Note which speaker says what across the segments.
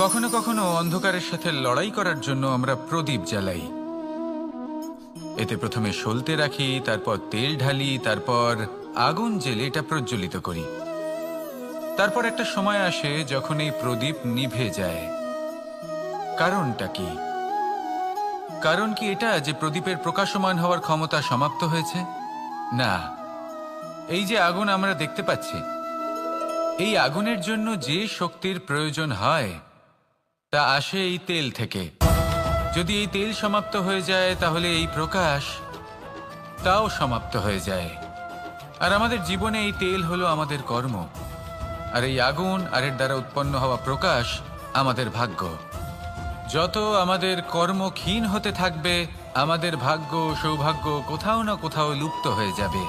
Speaker 1: কখনো কখনো অন্ধকারের সাথে লড়াই করার জন্য আমরা প্রদীপ জ্বালাই। এতে প্রথমে সলতে রাখি, তারপর তেল ঢালি, তারপর আগুন জ্বেলে এটা প্রজ্বলিত করি। তারপর একটা সময় আসে যখন এই প্রদীপ নিভে যায়। কারণটা কি? কারণ কি এটা যে প্রদীপের প্রকাশমান হওয়ার ক্ষমতা সমাপ্ত হয়েছে? না, এই যে আগুন আমরা দেখতে পাচ্ছি, এই আগুনের জন্য যে শক্তির প্রয়োজন হয় তা আসে এই তেল থেকে। যদি এই তেল সমাপ্ত হয়ে যায় তাহলে এই প্রকাশ তাও সমাপ্ত হয়ে যায়। আর আমাদের জীবনে এই তেল হলো আমাদের কর্ম, আর এই আগুন আর এর দ্বারা উৎপন্ন হওয়া প্রকাশ আমাদের ভাগ্য। যত আমাদের কর্ম ক্ষীণ হতে থাকবে, আমাদের ভাগ্য সৌভাগ্য কোথাও না কোথাও লুপ্ত হয়ে যাবে।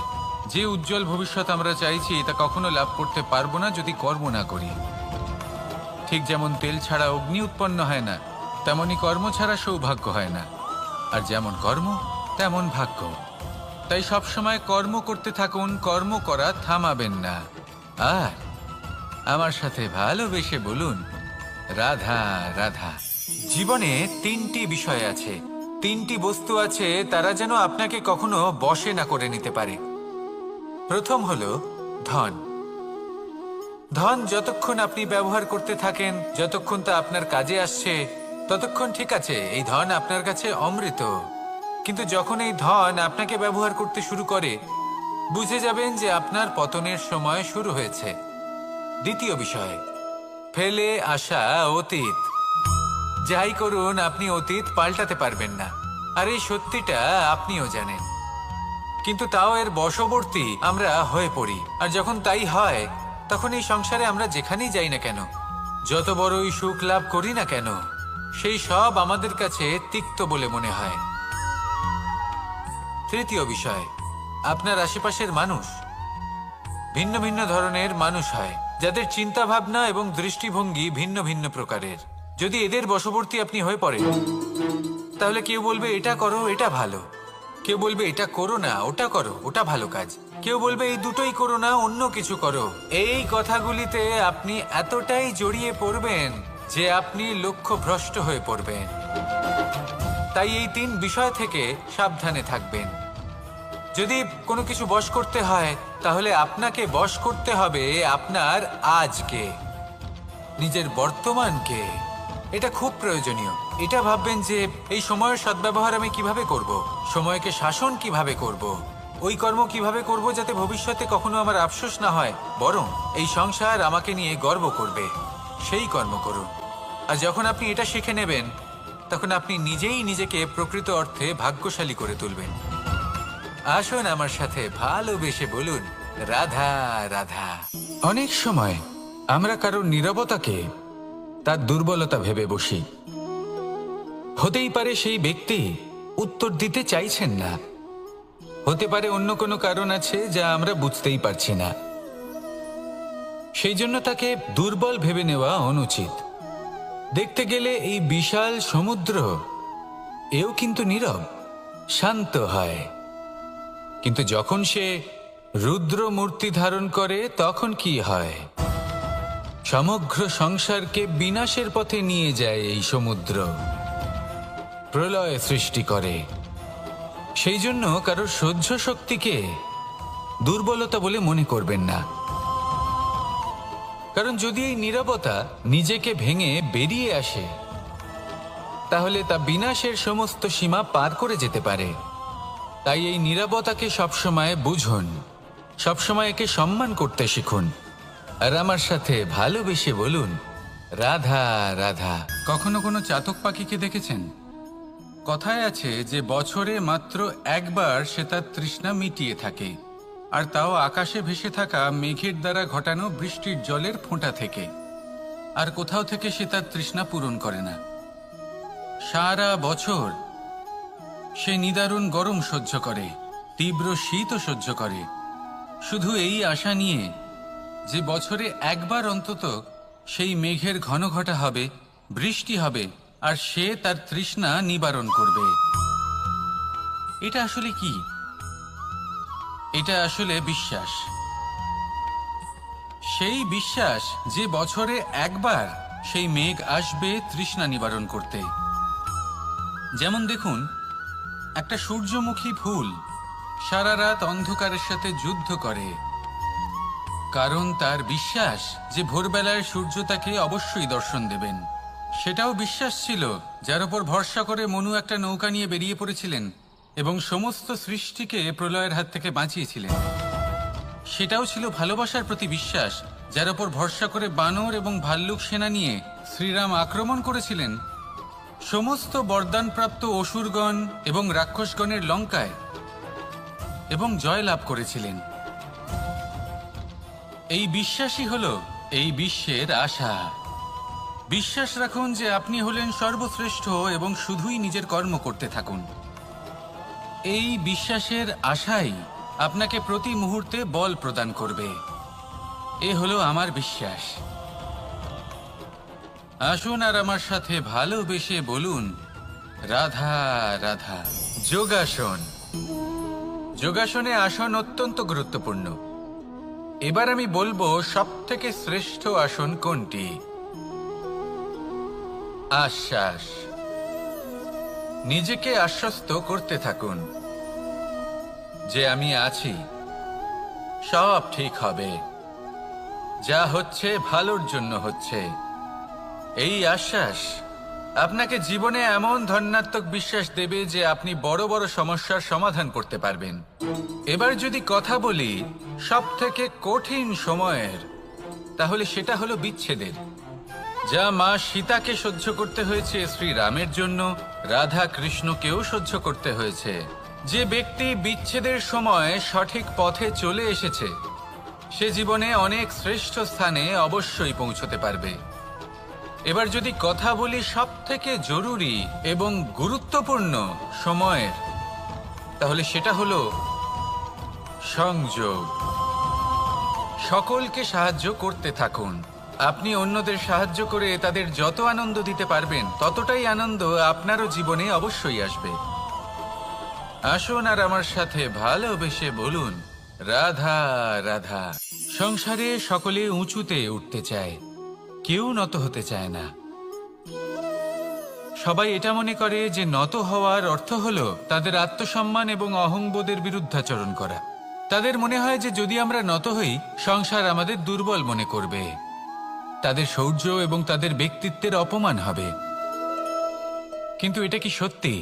Speaker 1: যে উজ্জ্বল ভবিষ্যৎ আমরা চাইছি তা কখনো লাভ করতে পারবো না যদি কর্ম না করি। ঠিক যেমন তেল ছাড়া অগ্নি উৎপন্ন হয় না, তেমনি কর্ম ছাড়া সৌভাগ্য হয় না। আর যেমন কর্ম তেমন ভাগ্য। তাই সবসময় কর্ম করতে থাকুন, কর্ম করা থামাবেন না। আর আমার সাথে ভালোবেসে বলুন, রাধা রাধা। জীবনে তিনটি বিষয় আছে, তিনটি বস্তু আছে, তারা যেন আপনাকে কখনো বশে না করে নিতে পারে। প্রথম হলো ধন। ধন যতক্ষণ আপনি ব্যবহার করতে থাকেন, যতক্ষণ তা আপনার কাজে আসছে, ততক্ষণ ঠিক আছে, এই ধন আপনার কাছে অমৃত। কিন্তু যখন এই ধন আপনাকে ব্যবহার করতে শুরু করে, বুঝে যাবেন যে আপনার পতনের সময় শুরু হয়েছে। দ্বিতীয় বিষয়, ফেলে আসা অতীত। যাই করুন, আপনি অতীত পাল্টাতে পারবেন না, আর এই সত্যিটা আপনিও জানেন। কিন্তু তাও এর বশবর্তী আমরা হয়ে পড়ি। আর যখন তাই হয়, তখন এই সংসারে আমরা যেখানেই যাই না কেন, যত বড়ই সুখ লাভ করি না কেন, সেই সব আমাদের কাছে তিক্ত বলে মনে হয়। তৃতীয় বিষয়, আপনার আশেপাশের মানুষ ভিন্ন ভিন্ন ধরনের মানুষ হয়, যাদের চিন্তা ভাবনা এবং দৃষ্টিভঙ্গি ভিন্ন ভিন্ন প্রকারের। যদি এদের বশবর্তী আপনি হয়ে পড়েন, তাহলে কেউ বলবে এটা করো, এটা ভালো। কেউ বলবে এটা করো না, ওটা করো, ওটা ভালো কাজ। কেউ বলবে এই দুটোই করো না, অন্য কিছু করো। এই কথাগুলিতে আপনি এতটাই জড়িয়ে পড়বেন যে আপনি লক্ষ্যভ্রষ্ট হয়ে পড়বেন। তাই এই তিন বিষয় থেকে সাবধানে থাকবেন। যদি কোনো কিছু বশ করতে হয়, তাহলে আপনাকে বশ করতে হবে আপনার আজকে, নিজের বর্তমানকে। এটা খুব প্রয়োজনীয়। এটা ভাববেন যে এই সময়ের সদ্ব্যবহার আমি কিভাবে করব, সময়কে শাসন কিভাবে করব, ওই কর্ম কিভাবে করব যাতে ভবিষ্যতে কখনো আমার আফসোস না হয়, বরং এই সংসার আমাকে নিয়ে গর্ব করবে, সেই কর্ম করুন। আর যখন আপনি এটা শিখে নেবেন, তখন আপনি নিজেই নিজেকে প্রকৃত অর্থে ভাগ্যশালী করে তুলবেন। আসুন আমার সাথে ভালোবেসে বলুন, রাধা রাধা। অনেক সময় আমরা কারোর নীরবতাকে তার দুর্বলতা ভেবে বসি। হতেই পারে সেই ব্যক্তি উত্তর দিতে চাইছেন না, হতে পারে অন্য কোনো কারণ আছে যা আমরা বুঝতেই পারছি না। সেই জন্য তাকে দুর্বল ভেবে নেওয়া অনুচিত। দেখতে গেলে এই বিশাল সমুদ্র এও কিন্তু নীরব, শান্ত হয়। কিন্তু যখন সে রুদ্র মূর্তি ধারণ করে, তখন কি হয়? সমগ্র সংসারকে বিনাশের পথে নিয়ে যায় এই সমুদ্র, প্রলয় সৃষ্টি করে। সেই জন্য কারোর সহ্য শক্তিকে দুর্বলতা বলে মনে করবেন না। কারণ যদি এই নীরবতা নিজেকে ভেঙে বেরিয়ে আসে, তাহলে তা বিনাশের সমস্ত সীমা পার করে যেতে পারে। তাই এই নীরবতাকে সবসময় বুঝুন, সবসময় একে সম্মান করতে শিখুন। আর আমার সাথে ভালোবেসে বলুন, রাধা রাধা। কখনো কোনো চাতক পাখিকে দেখেছেন? কথায় আছে যে বছরে মাত্র একবার সে তার তৃষ্ণা মিটিয়ে থাকে, আর তাও আকাশে ভেসে থাকা মেঘের দ্বারা ঘটানো বৃষ্টির জলের ফোঁটা থেকে। আর কোথাও থেকে সে তার তৃষ্ণা পূরণ করে না। সারা বছর সে নিদারুণ গরম সহ্য করে, তীব্র শীতও সহ্য করে, শুধু এই আশা নিয়ে যে বছরে একবার অন্তত সেই মেঘের ঘন ঘটা হবে, বৃষ্টি হবে, আর সে তার তৃষ্ণা নিবারণ করবে। এটা আসলে কি? এটা আসলে বিশ্বাস। সেই বিশ্বাস যে বছরে একবার সেই মেঘ আসবে তৃষ্ণা নিবারণ করতে। যেমন দেখুন, একটা সূর্যমুখী ফুল সারা রাত অন্ধকারের সাথে যুদ্ধ করে, কারণ তার বিশ্বাস যে ভোরবেলায় সূর্য তাকে অবশ্যই দর্শন দেবেন। সেটাও বিশ্বাস ছিল যার উপর ভরসা করে মনু একটা নৌকা নিয়ে বেরিয়ে পড়েছিলেন এবং সমস্ত সৃষ্টিকে প্রলয়ের হাত থেকে বাঁচিয়েছিলেন। সেটাও ছিল ভালোবাসার প্রতি বিশ্বাস যার উপর ভরসা করে বানর এবং ভাল্লুক সেনা নিয়ে শ্রীরাম আক্রমণ করেছিলেন সমস্ত বরদানপ্রাপ্ত অসুরগণ এবং রাক্ষসগণের লঙ্কায় এবং জয় লাভ করেছিলেন। এই বিশ্বাসই হলো এই বিশ্বের আশা। বিশ্বাস রাখুন যে আপনি হলেন সর্বশ্রেষ্ঠ এবং শুধুই নিজের কর্ম করতে থাকুন। এই বিশ্বাসের আশাই আপনাকে প্রতি মুহূর্তে বল প্রদান করবে। এ হলো আমার বিশ্বাস। আসুন আর আমার সাথে ভালোবেসে বলুন, রাধা রাধা। যোগাসন। যোগাসনে আসন অত্যন্ত গুরুত্বপূর্ণ। এবার আমি বলবো সবথেকে শ্রেষ্ঠ আসন কোনটি। আশ্বাস। নিজেকে আশ্বস্ত করতে থাকুন যে আমি আছি, সব ঠিক হবে, যা হচ্ছে ভালোর জন্য হচ্ছে। এই আশ্বাস আপনাকে জীবনে এমন ধন্যাত্মক বিশ্বাস দেবে যে আপনি বড় বড় সমস্যার সমাধান করতে পারবেন। এবার যদি কথা বলি সবথেকে কঠিন সময়ের, তাহলে সেটা হলো বিচ্ছেদের। যা মা সীতাকে সহ্য করতে হয়েছে শ্রীরামের জন্য, রাধা কৃষ্ণকেও সহ্য করতে হয়েছে। যে ব্যক্তি বিচ্ছেদের সময় সঠিক পথে চলে এসেছে সে জীবনে অনেক শ্রেষ্ঠ স্থানে অবশ্যই পৌঁছতে পারবে। এবার যদি কথা বলি সবথেকে জরুরি এবং গুরুত্বপূর্ণ সময়ের, তাহলে সেটা হলো সংযোগ। সকলকে সাহায্য করতে থাকুন। আপনি অন্যদের সাহায্য করে তাদের যত আনন্দ দিতে পারবেন ততটাই আনন্দ আপনারও জীবনে অবশ্যই আসবে। আসুন আর আমার সাথে ভালোবেসে বলুন, রাধা রাধা। সংসারে সকলে উঁচুতে উঠতে চায়, কেউ নত হতে চায় না। সবাই এটা মনে করে যে নত হওয়ার অর্থ হলো তাদের আত্মসম্মান এবং অহংবোধের বিরুদ্ধাচরণ করা। তাদের মনে হয় যে যদি আমরা নত হই সংসার আমাদের দুর্বল মনে করবে, তাদের শৌর্য এবং তাদের ব্যক্তিত্বের অপমান হবে। কিন্তু এটা কি সত্যি?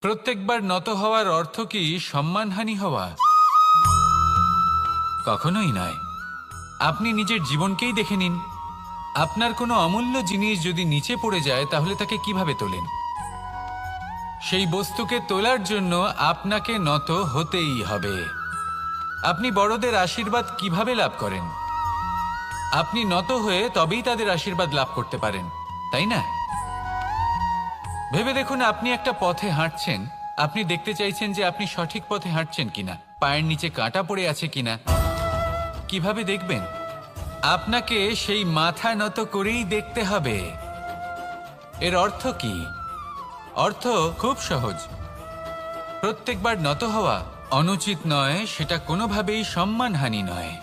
Speaker 1: প্রত্যেকবার নত হওয়ার অর্থ কি সম্মানহানি হওয়া? কখনোই নয়। আপনি নিজের জীবনকেই দেখে নিন। আপনার কোনো অমূল্য জিনিস যদি নিচে পড়ে যায় তাহলে তাকে কিভাবে তোলেন? সেই বস্তুকে তোলার জন্য আপনাকে নত হতেই হবে। আপনি বড়দের আশীর্বাদ কিভাবে লাভ করেন? আপনি নত হয়ে তবেই তাদের আশীর্বাদ লাভ করতে পারেন, তাই না? ভেবে দেখুন, আপনি একটা পথে হাঁটছেন, আপনি দেখতে চাইছেন যে আপনি সঠিক পথে হাঁটছেন কিনা, পায়ের নিচে কাঁটা পড়ে আছে কিনা। কিভাবে দেখবেন? আপনাকে সেই মাথা নত করেই দেখতে হবে। এর অর্থ কি? অর্থ খুব সহজ। প্রত্যেকবার নত হওয়া অনুচিত নয়, সেটা কোনোভাবেই সম্মানহানি নয়।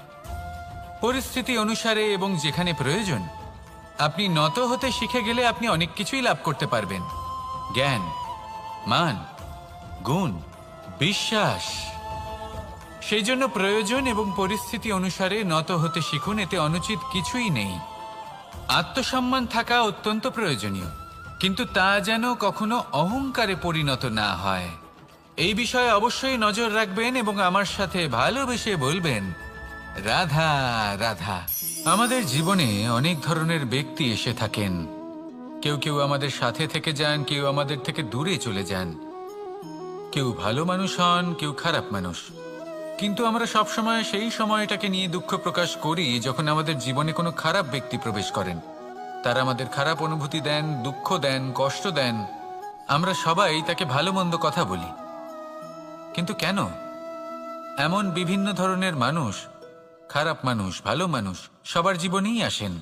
Speaker 1: পরিস্থিতি অনুসারে এবং যেখানে প্রয়োজন আপনি নত হতে শিখে গেলে আপনি অনেক কিছুই লাভ করতে পারবেন। জ্ঞান, মান, গুণ, বিশ্বাস। সেই জন্য প্রয়োজন এবং পরিস্থিতি অনুসারে নত হতে শিখুন। এতে অনুচিত কিছুই নেই। আত্মসম্মান থাকা অত্যন্ত প্রয়োজনীয়, কিন্তু তা যেন কখনো অহংকারে পরিণত না হয়। এই বিষয়ে অবশ্যই নজর রাখবেন এবং আমার সাথে ভালোবেসে বলবেন, রাধা রাধা। আমাদের জীবনে অনেক ধরনের ব্যক্তি এসে থাকেন। কেউ কেউ আমাদের সাথে থেকে যান, কেউ আমাদের থেকে দূরে চলে যান। কেউ ভালো মানুষ হন, কেউ খারাপ মানুষ। কিন্তু আমরা সবসময় সেই সময়টাকে নিয়ে দুঃখ প্রকাশ করি যখন আমাদের জীবনে কোনো খারাপ ব্যক্তি প্রবেশ করেন। তারা আমাদের খারাপ অনুভূতি দেন, দুঃখ দেন, কষ্ট দেন। আমরা সবাই তাকে ভালো মন্দ কথা বলি। কিন্তু কেন? এমন বিভিন্ন ধরনের মানুষ, খারাপ মানুষ, ভালো মানুষ সবার জীবনেই আসেন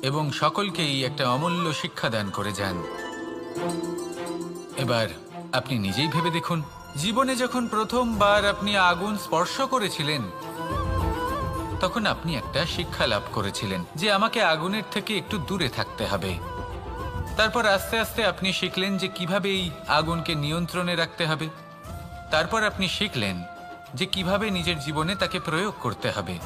Speaker 1: এবং সকলকেই একটা অমূল্য শিক্ষা দান করে যান। এবার আপনি নিজেই ভেবে দেখুন, জীবনে যখন প্রথমবার আপনি আগুন স্পর্শ করেছিলেন তখন আপনি একটা শিক্ষা লাভ করেছিলেন যে আমাকে আগুনের থেকে একটু দূরে থাকতে হবে। তারপর আস্তে আস্তে আপনি শিখলেন যে কিভাবে এই আগুনকে নিয়ন্ত্রণে রাখতে হবে। তারপর আপনি শিখলেন যে কিভাবে নিজের জীবনে তাকে প্রয়োগ করতে হবে।